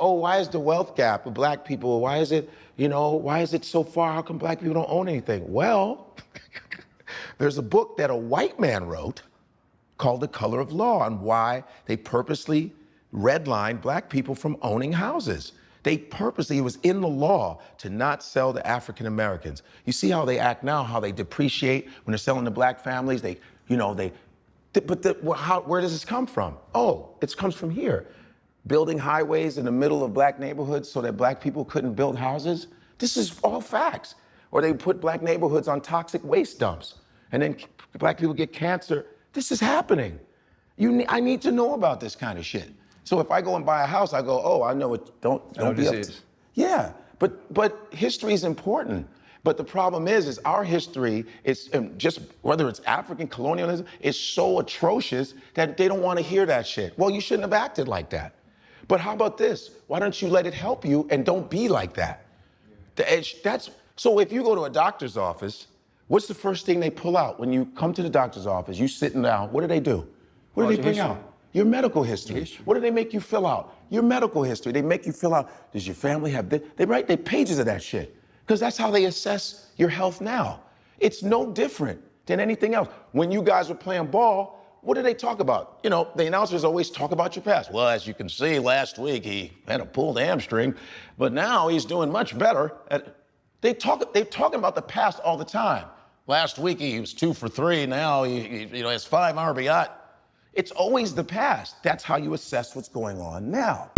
oh, why is the wealth gap of black people, why is it, why is it so far? How come black people don't own anything? Well, there's a book that a white man wrote called The Color of Law on why they purposely redlined black people from owning houses. They purposely, it was in the law to not sell to African Americans. You see how they act now, how they depreciate when they're selling to black families. Where does this come from? Oh, it comes from here. Building highways in the middle of black neighborhoods so that black people couldn't build houses. This is all facts. Or they put black neighborhoods on toxic waste dumps, and then black people get cancer. This is happening. I need to know about this kind of shit. So if I go and buy a house, I go, oh, I know it. Don't be up to. Yeah, but history is important. But the problem is our history is just, whether it's African colonialism, is so atrocious that they don't want to hear that shit. Well, you shouldn't have acted like that. But how about this? Why don't you let it help you and don't be like that? So if you go to a doctor's office, what's the first thing they pull out when you come to the doctor's office? You sitting down, what do they do? What do they bring out? Your medical history. What do they make you fill out? Your medical history. They make you fill out, does your family have this? They write pages of that shit, because that's how they assess your health now. It's no different than anything else. When you guys were playing ball, what do they talk about? The announcers always talk about your past. Well, as you can see, last week he had a pulled hamstring, but now he's doing much better. They're talking about the past all the time. Last week he was 2 for 3. Now he has 5 RBI. It's always the past. That's how you assess what's going on now.